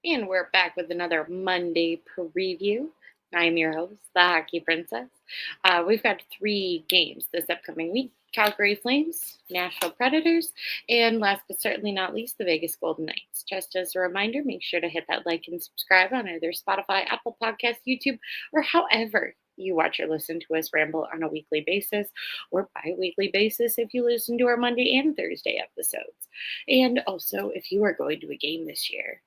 And we're back with another Monday preview. I'm your host, the Hockey Princess. We've got three games this upcoming week: Calgary Flames, Nashville Predators, and last but certainly not least, the Vegas Golden Knights. Just as a reminder, make sure to hit that like and subscribe on either Spotify, Apple Podcasts, YouTube, or however you watch or listen to us ramble on a weekly basis or bi-weekly basis if you listen to our Monday and Thursday episodes. And also, if you are going to a game this year,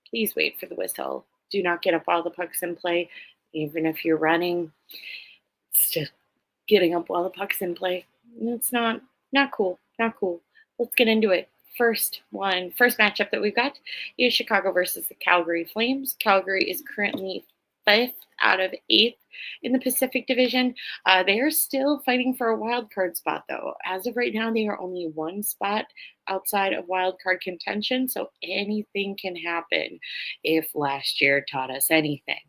please wait for the whistle. Do not get up while the puck's in play. Even if you're running, it's just getting up while the puck's in play. It's not cool. Not cool. Let's get into it. First matchup that we've got is Chicago versus the Calgary Flames. Calgary is currently 5th out of 8th in the Pacific Division. They are still fighting for a wild card spot, though. As of right now, they are only one spot outside of wild card contention, so anything can happen if last year taught us anything.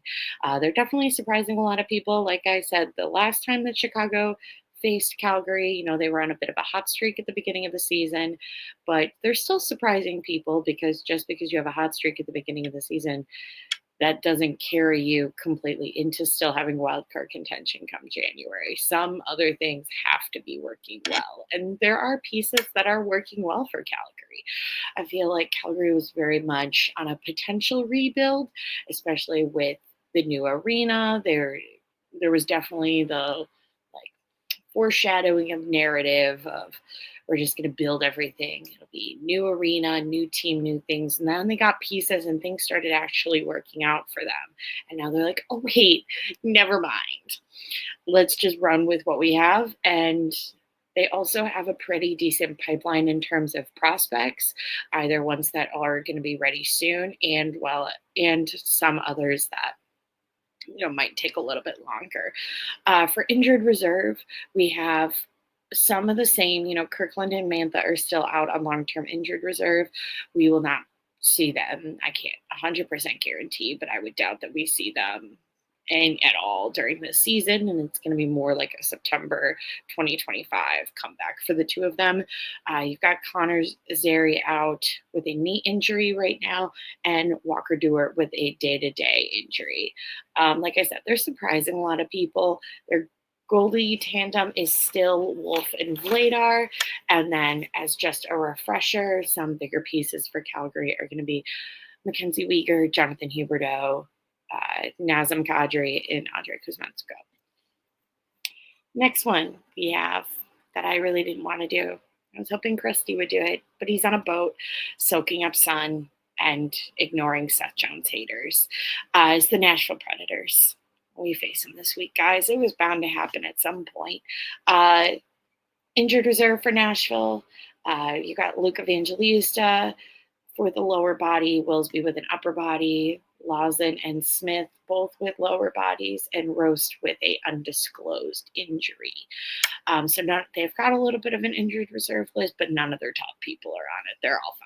They're definitely surprising a lot of people. Like I said, the last time that Chicago faced Calgary, they were on a bit of a hot streak at the beginning of the season, but they're still surprising people because just because you have a hot streak at the beginning of the season, that doesn't carry you completely into still having wild card contention come January. Some other things have to be working well. And there are pieces that are working well for Calgary. I feel like Calgary was very much on a potential rebuild, especially with the new arena. There was definitely the foreshadowing of narrative of we're just going to build everything. It'll be new arena, new team, new things. And then they got pieces and things started actually working out for them. And now they're like, oh, wait, never mind. Let's just run with what we have. And they also have a pretty decent pipeline in terms of prospects, either ones that are going to be ready soon and some others that might take a little bit longer. For injured reserve, we have some of the same. Kirkland and Mantha are still out on long-term injured reserve. We will not see them. I can't 100% guarantee, but I would doubt that we see them at all during this season, and it's going to be more like a September 2025 comeback for the two of them. You've got Connor Zary out with a knee injury right now, and Walker Dewar with a day-to-day injury. Like I said, they're surprising a lot of people. Their goalie tandem is still Wolf and Vladar, and then as just a refresher, some bigger pieces for Calgary are going to be Mackenzie Weegar, Jonathan Huberdeau, Nazem Kadri, and Andrei Kuzmenko. Next one we have that I really didn't want to do. I was hoping Christy would do it, but he's on a boat soaking up sun and ignoring Seth Jones haters. Is the Nashville Predators. We face them this week, guys. It was bound to happen at some point. Injured reserve for Nashville. You got Luke Evangelista for the lower body, Willsby with an upper body, Lawson and Smith both with lower bodies, and Roast with a undisclosed injury. So they've got a little bit of an injured reserve list, but none of their top people are on it. They're all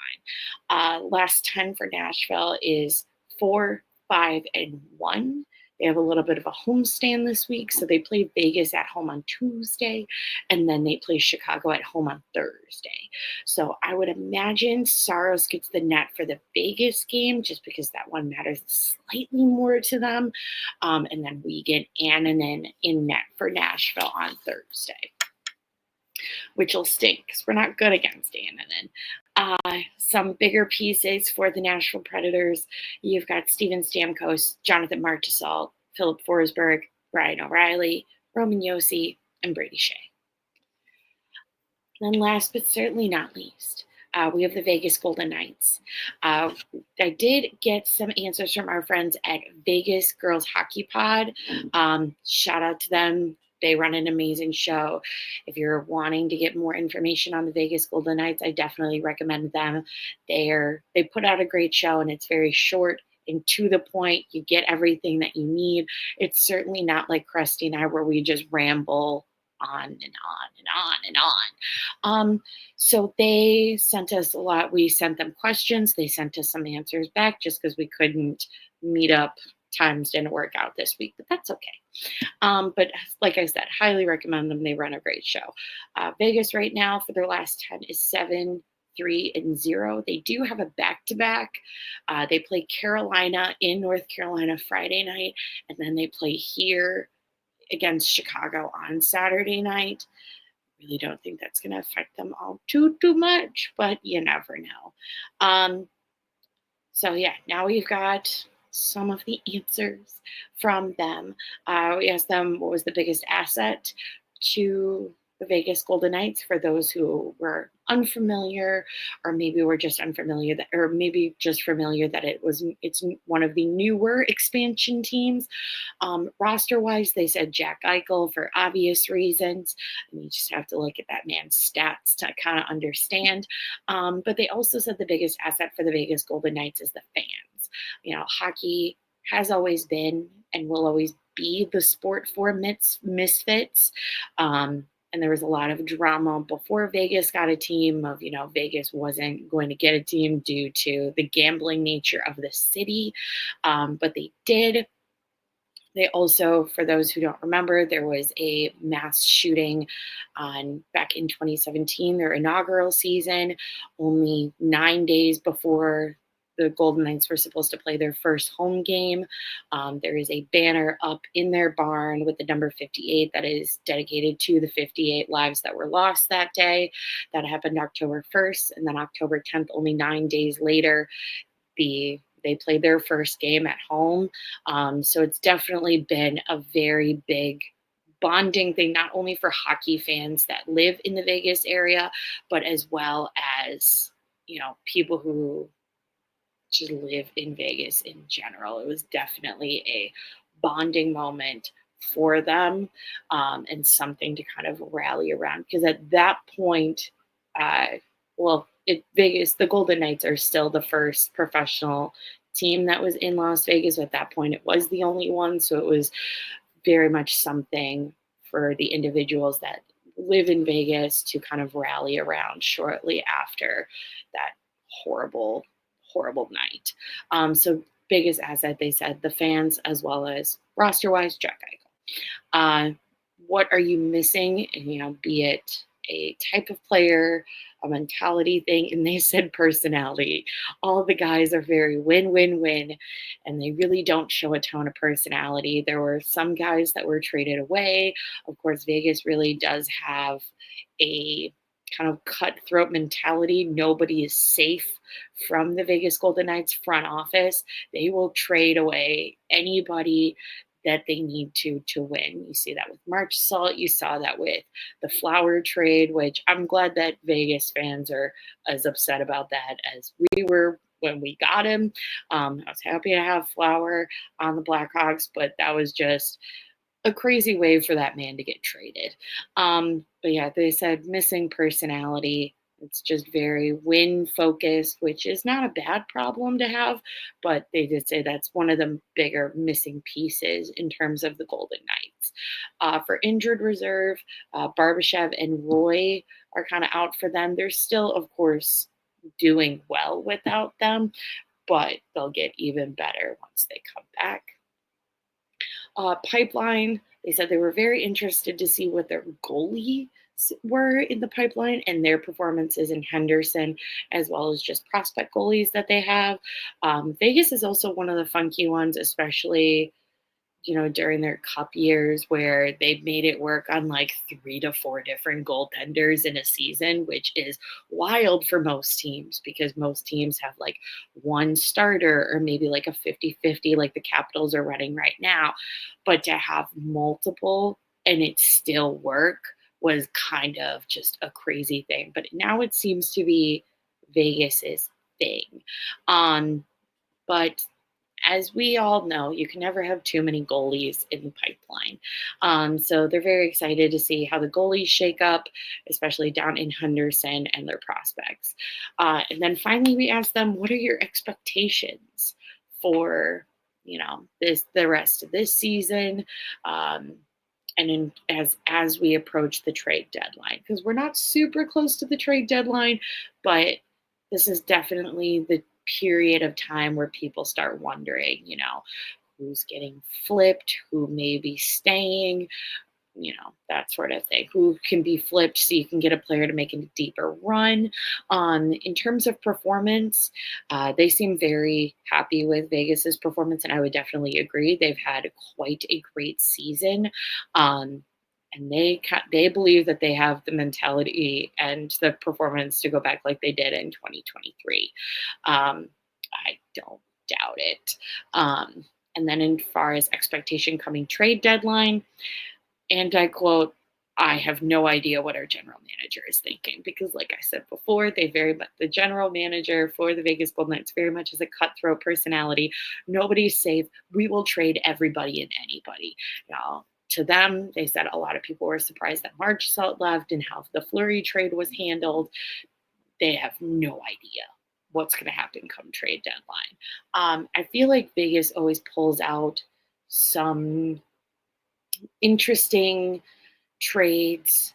fine. Last 10 for Nashville is 4, 5, and 1. They have a little bit of a homestand this week, so they play Vegas at home on Tuesday, and then they play Chicago at home on Thursday. So I would imagine Saros gets the net for the Vegas game just because that one matters slightly more to them, and then we get Annunen in net for Nashville on Thursday, which will stink because we're not good against Annunen. Some bigger pieces for the Nashville Predators. You've got Steven Stamkos, Jonathan Marchessault, Philip Forsberg, Brian O'Reilly, Roman Josi, and Brady Shea. And then last but certainly not least, we have the Vegas Golden Knights. I did get some answers from our friends at Vegas Girls Hockey Pod. Shout out to them. They run an amazing show. If you're wanting to get more information on the Vegas Golden Knights, I definitely recommend them. They put out a great show, and it's very short and to the point. You get everything that you need. It's certainly not like Krusty and I where we just ramble on and on and on and on. So they sent us a lot. We sent them questions. They sent us some answers back just because we couldn't meet up. Times didn't work out this week, but that's okay. But like I said, highly recommend them. They run a great show. Vegas right now for their last 10 is 7, 3-0. They do have a back-to-back. They play Carolina in North Carolina Friday night, and then they play here against Chicago on Saturday night. Really don't think that's going to affect them all too much, but you never know. So yeah, now we've got some of the answers from them. We asked them what was the biggest asset to the Vegas Golden Knights for those who were unfamiliar, or maybe were just unfamiliar that, or maybe just familiar that it's one of the newer expansion teams. Roster wise, they said Jack Eichel for obvious reasons. And you just have to look at that man's stats to kind of understand. But they also said the biggest asset for the Vegas Golden Knights is the fans. Hockey has always been and will always be the sport for misfits. And there was a lot of drama before Vegas got a team of, Vegas wasn't going to get a team due to the gambling nature of the city. But they did. They also, for those who don't remember, there was a mass shooting back in 2017, their inaugural season, only 9 days before the Golden Knights were supposed to play their first home game. There is a banner up in their barn with the number 58 that is dedicated to the 58 lives that were lost that day. That happened October 1st, and then October 10th, only 9 days later, they played their first game at home. So it's definitely been a very big bonding thing, not only for hockey fans that live in the Vegas area, but as well as, people who just live in Vegas in general. It was definitely a bonding moment for them, and something to kind of rally around. Because at that point, Vegas, the Golden Knights are still the first professional team that was in Las Vegas. At that point, it was the only one. So it was very much something for the individuals that live in Vegas to kind of rally around shortly after that horrible, horrible night. So biggest asset, they said, the fans, as well as roster-wise, Jack Eichel. What are you missing? Be it a type of player, a mentality thing, and they said personality. All the guys are very win-win-win, and they really don't show a ton of personality. There were some guys that were traded away. Of course, Vegas really does have a kind of cutthroat mentality. Nobody is safe from the Vegas Golden Knights front office. They will trade away anybody that they need to win. You see that with March Salt. You saw that with the Flower trade, which I'm glad that Vegas fans are as upset about that as we were when we got him. I was happy to have Flower on the Blackhawks, but that was just a crazy way for that man to get traded. But yeah, they said missing personality. It's just very win focused, which is not a bad problem to have, but they did say that's one of the bigger missing pieces in terms of the Golden Knights. For injured reserve, Barbashev and Roy are kind of out for them. They're still, of course, doing well without them, but they'll get even better once they come back. Pipeline, they said they were very interested to see what their goalie were in the pipeline and their performances in Henderson, as well as just prospect goalies that they have. Vegas is also one of the funky ones, especially during their cup years where they've made it work on like 3 to 4 different goaltenders in a season, which is wild for most teams because most teams have like one starter or maybe like a 50-50 like the Capitals are running right now. But to have multiple and it still work was kind of just a crazy thing. But now it seems to be Vegas's thing. But as we all know, you can never have too many goalies in the pipeline. So they're very excited to see how the goalies shake up, especially down in Henderson and their prospects. And then finally, we asked them, what are your expectations for, the rest of this season? And as we approach the trade deadline, because we're not super close to the trade deadline, but this is definitely the period of time where people start wondering, who's getting flipped, who may be staying, that sort of thing. Who can be flipped so you can get a player to make a deeper run. In terms of performance, they seem very happy with Vegas's performance, and I would definitely agree. They've had quite a great season. And they believe that they have the mentality and the performance to go back like they did in 2023. I don't doubt it. And then, as far as expectation coming trade deadline, and I quote, I have no idea what our general manager is thinking because, like I said before, the general manager for the Vegas Golden Knights very much is a cutthroat personality. Nobody's safe. We will trade everybody and anybody. To them, they said a lot of people were surprised that Marchessault left and how the Fleury trade was handled. They have no idea what's going to happen come trade deadline. I feel like Vegas always pulls out some interesting trades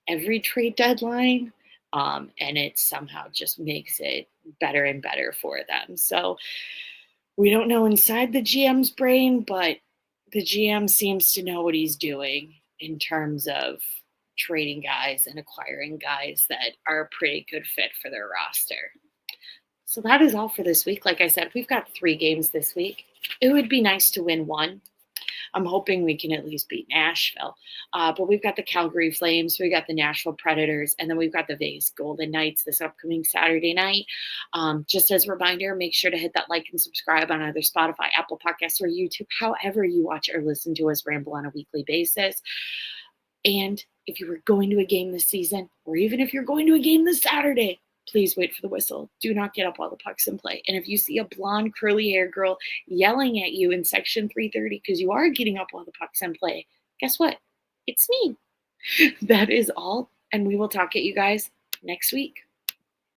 every trade deadline, and it somehow just makes it better and better for them. So we don't know inside the GM's brain, but the GM seems to know what he's doing in terms of trading guys and acquiring guys that are a pretty good fit for their roster. So that is all for this week. Like I said, we've got 3 games this week. It would be nice to win one. I'm hoping we can at least beat Nashville. But we've got the Calgary Flames, we got the Nashville Predators, and then we've got the Vegas Golden Knights this upcoming Saturday night. Just as a reminder, make sure to hit that like and subscribe on either Spotify, Apple Podcasts, or YouTube, however you watch or listen to us ramble on a weekly basis. And if you were going to a game this season, or even if you're going to a game this Saturday, please wait for the whistle. Do not get up while the puck's in play. And if you see a blonde, curly-haired girl yelling at you in section 330 because you are getting up while the puck's in play, guess what? It's me. That is all. And we will talk at you guys next week.